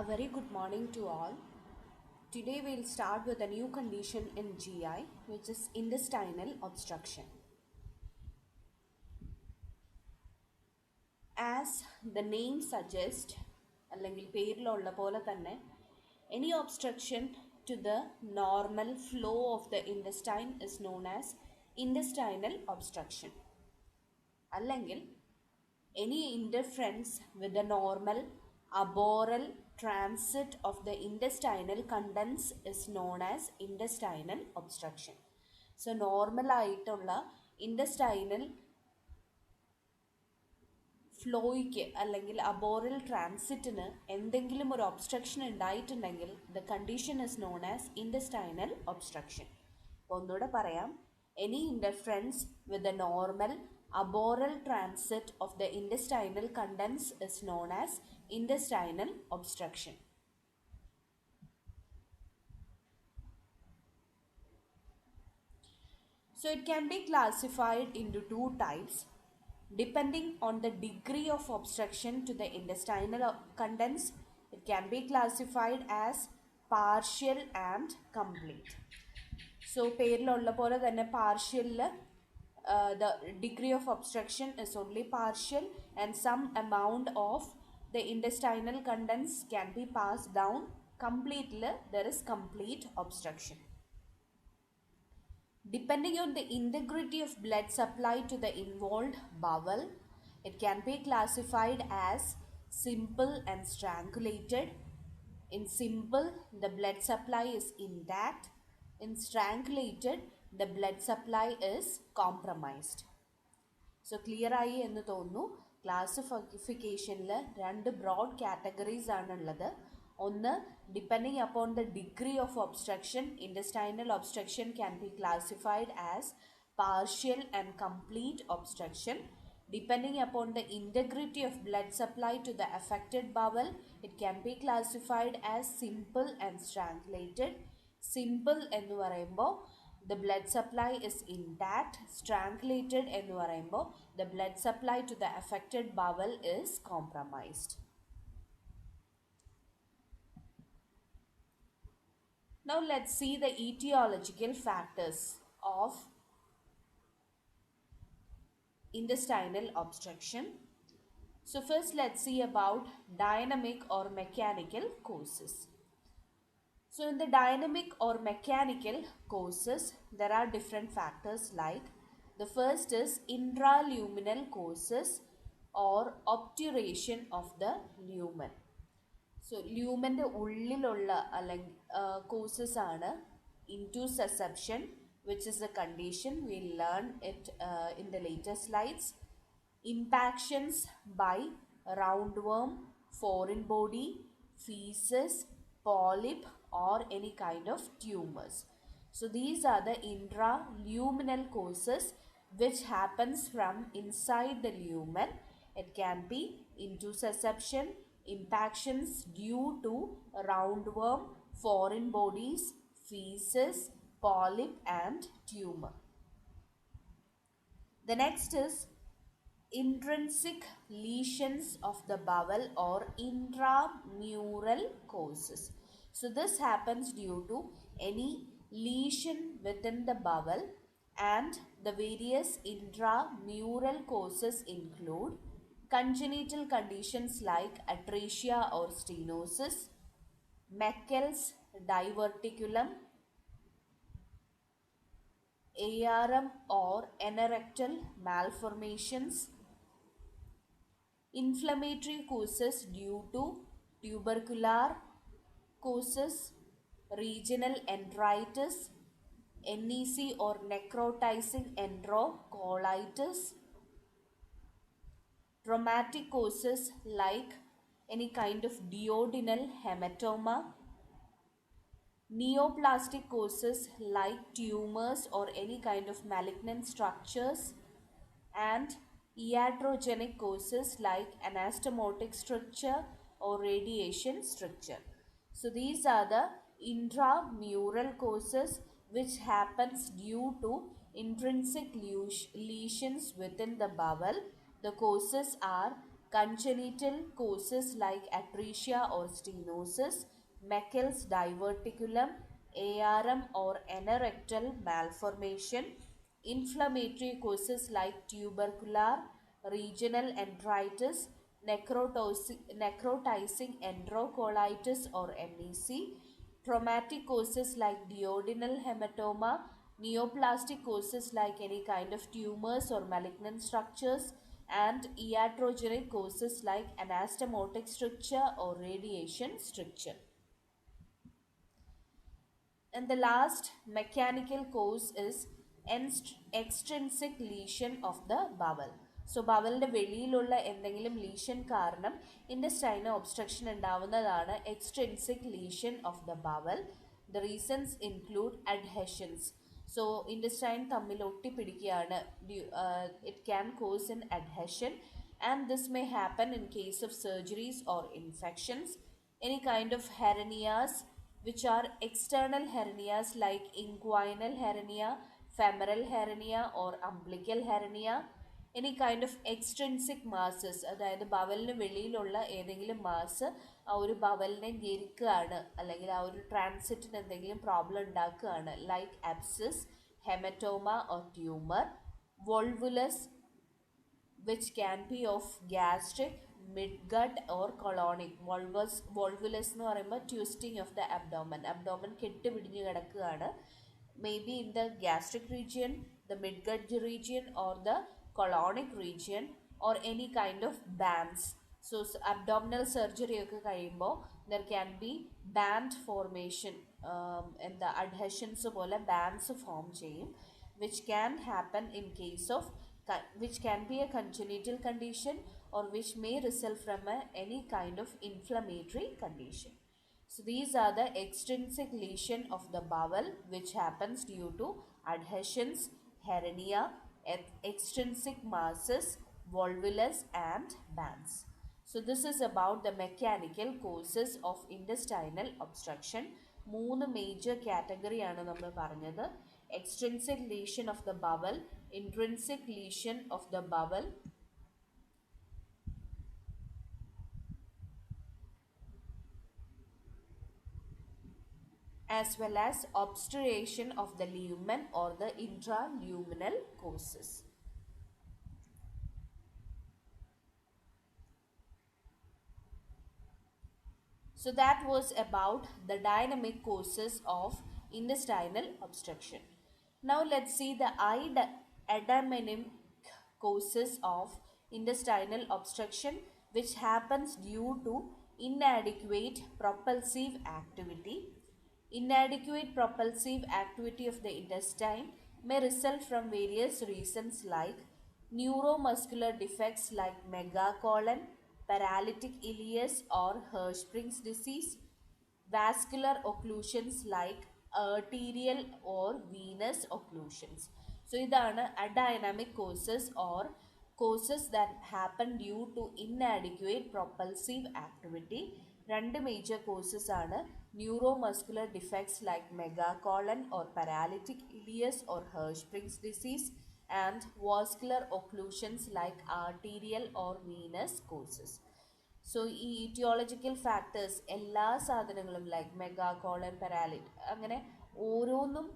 A very good morning to all. Today we'll start with a new condition in GI, which is intestinal obstruction. As the name suggests, അല്ലെങ്കിൽ പേരിലുള്ള പോലെ തന്നെ any obstruction to the normal flow of the intestine is known as intestinal obstruction. അല്ലെങ്കിൽ any interference with the normal arboreal transit of the intestinal contents is known as intestinal obstruction. So normal ആയിട്ടുള്ള intestinal ഫ്ലോയ്ക്ക് അല്ലെങ്കിൽ aboral ട്രാൻസിറ്റിന് എന്തെങ്കിലും ഒരു obstruction ഉണ്ടായിട്ടുണ്ടെങ്കിൽ the condition is known as intestinal obstruction. അപ്പോൾ ഒന്നുകൂടെ പറയാം, any interference with the normal aboral transit of the intestinal contents is known as intestinal obstruction. So it can be classified into two types. Depending on the degree of obstruction to the intestinal contents, it can be classified as partial and complete. So, പേരിലുള്ള പോലെ തന്നെ partial, the degree of obstruction is only partial and some amount of the intestinal contents can be passed down. Completely, there is complete obstruction. Depending on the integrity of blood supply to the involved bowel, it can be classified as simple and strangulated. In simple, the blood supply is intact. In strangulated, the blood supply is compromised. So clear ആയി എന്ന് തോന്നുന്നു. ക്ലാസിഫിക്കേഷനിൽ രണ്ട് broad categories ആണുള്ളത്. ഒന്ന്, depending upon the degree of obstruction, intestinal obstruction can be classified as partial and complete obstruction. Depending upon the integrity of blood supply to the affected bowel, it can be classified as simple and strangulated. Simple എന്ന് പറയുമ്പോൾ the blood supply is intact. Strangulated എന്ന് പറയുമ്പോൾ the blood supply to the affected bowel is compromised. Now let's see the etiological factors of intestinal obstruction. So first let's see about dynamic or mechanical causes. So in the dynamic or mechanical causes, there are different factors like the first is intraluminal causes or obturation of the lumen. So ല്യൂമൻ്റെ ഉള്ളിലുള്ള അല്ലെങ്കിൽ causes ആണ് intussusception, which is a condition we'll learn it in the later slides. Impactions by roundworm, foreign body, feces, polyp or any kind of tumors. So these are the intraluminal causes which happens from inside the lumen. It can be intussusception, impactions due to roundworm, foreign bodies, feces, polyp and tumor. The next is intrinsic lesions of the bowel or intramural causes. So this happens due to any lesion within the bowel, and the various intramural causes include congenital conditions like atresia or stenosis, Meckel's diverticulum, ARM or anorectal malformations, inflammatory causes due to tubercular causes, regional enteritis, NEC or necrotizing enterocolitis, traumatic causes like any kind of duodenal hematoma, neoplastic causes like tumors or any kind of malignant structures, and iatrogenic causes like anastomotic stricture or radiation stricture. So these are the intramural causes which happens due to intrinsic lesions within the bowel. The causes are Congenital causes like atresia or stenosis, Meckel's diverticulum, ARM or anorectal malformation, inflammatory causes like tubercular, regional enteritis, necrotizing enterocolitis or NEC, traumatic causes like duodenal hematoma, neoplastic causes like any kind of tumors or malignant structures, and iatrogenic causes like anastomotic stricture or radiation stricture. And the last mechanical cause is extrinsic lesion of the bowel. So ബവലിൻ്റെ വെളിയിലുള്ള എന്തെങ്കിലും lesion കാരണം ഇൻഡസ്റ്റൈന് obstruction ഉണ്ടാവുന്നതാണ് extrinsic lesion of the bowel. The reasons include adhesions. So intestine തമ്മിൽ ഒട്ടിപ്പിടിക്കുകയാണ്. It can cause an adhesion and this may happen in case of surgeries or infections. Any kind of hernias which are external hernias like inguinal hernia, femoral hernia or umbilical hernia. Any kind of extrinsic masses, അതായത് ബവലിന് വെളിയിലുള്ള ഏതെങ്കിലും mass ആ ഒരു ബവലിനെ ഞെരുക്കുകയാണ് അല്ലെങ്കിൽ ആ ഒരു ട്രാൻസിറ്റിന് എന്തെങ്കിലും problem ഉണ്ടാക്കുകയാണ്. Like abscess, haematoma or tumour. Volvulus which can be of gastric, midgut or colonic. Volvulus എന്ന് പറയുമ്പോൾ twisting of the abdomen. Abdomen കെട്ടുപിടിഞ്ഞ് കിടക്കുകയാണ്. Maybe in the gastric region, the midgut region or the colonic region or any kind of bands. So abdominal surgery ഒക്കെ കഴിയുമ്പോൾ there can be band formation. എന്താ adhesions പോലെ bands form ചെയ്യും, which can happen in case of which can be a congenital condition or which may result from any kind of inflammatory condition. So these are the extrinsic lesion of the bowel which happens due to adhesions, hernia, extrinsic masses, volvulus and bands. So this is about the mechanical causes of intestinal obstruction. മൂന്ന് major കാറ്റഗറിയാണ് നമ്മൾ പറഞ്ഞത്. Extrinsic lesion of the bowel, intrinsic lesion of the bowel, as well as obstruction of the lumen or the intraluminal causes. So that was about the dynamic causes of intestinal obstruction. Now let's see the endogenic causes of intestinal obstruction, which happens due to inadequate propulsive activity. Inadequate propulsive activity of the intestine may result from various reasons like neuromuscular defects like megacolon, paralytic ileus or Hirschsprung's disease, vascular occlusions like arterial or venous occlusions. So ഇതാണ് adynamic causes or causes that happen due to inadequate propulsive activity. രണ്ട് major causes ആണ്. Neuromuscular defects like megacolon or paralytic ileus or Hirschsprung's disease and vascular occlusions like arterial or venous causes. So ഈ aetiological factors എല്ലാ സാധനങ്ങളും like മെഗാകോളൻ, paralytic അങ്ങനെ ഓരോന്നും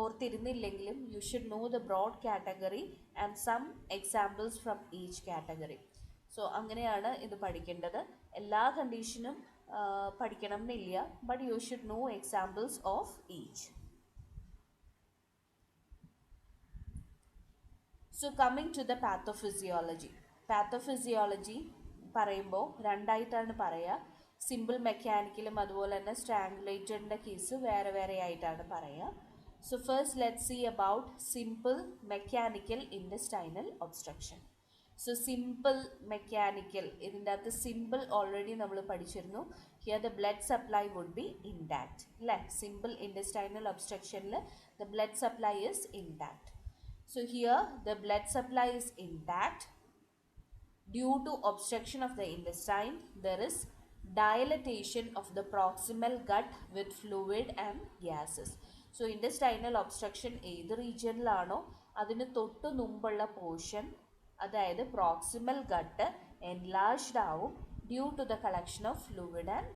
ഓർത്തിരുന്നില്ലെങ്കിലും you should know the broad category and some examples from each category. So അങ്ങനെയാണ് ഇത് പഠിക്കേണ്ടത്. എല്ലാ കണ്ടീഷനും പഠിക്കണം എന്നില്ല, but you should know examples of each. So coming to the pathophysiology. Pathophysiology പറയുമ്പോൾ രണ്ടായിട്ടാണ് പറയുക. സിമ്പിൾ മെക്കാനിക്കലും അതുപോലെ തന്നെ സ്ട്രാങ്കുലേറ്ററിൻ്റെ കേസ് വേറെ വേറെ ആയിട്ടാണ് പറയുക. So first let's see about simple mechanical intestinal obstruction. So simple mechanical, ഇതിൻ്റെ അകത്ത് സിമ്പിൾ ഓൾറെഡി നമ്മൾ പഠിച്ചിരുന്നു. Here the blood supply would be intact അല്ലേ. സിമ്പിൾ ഇൻറ്റെസ്റ്റൈനൽ ഒബ്സ്ട്രക്ഷനിൽ the blood supply is intact. So here the blood supply is intact. Due to obstruction of the intestine, there is dilatation of the proximal gut with fluid and gases. So intestinal obstruction ഏത് റീജിയനിലാണോ അതിന് തൊട്ട് മുമ്പുള്ള portion, അതായത് proximal gut enlarged out due to the collection of fluid and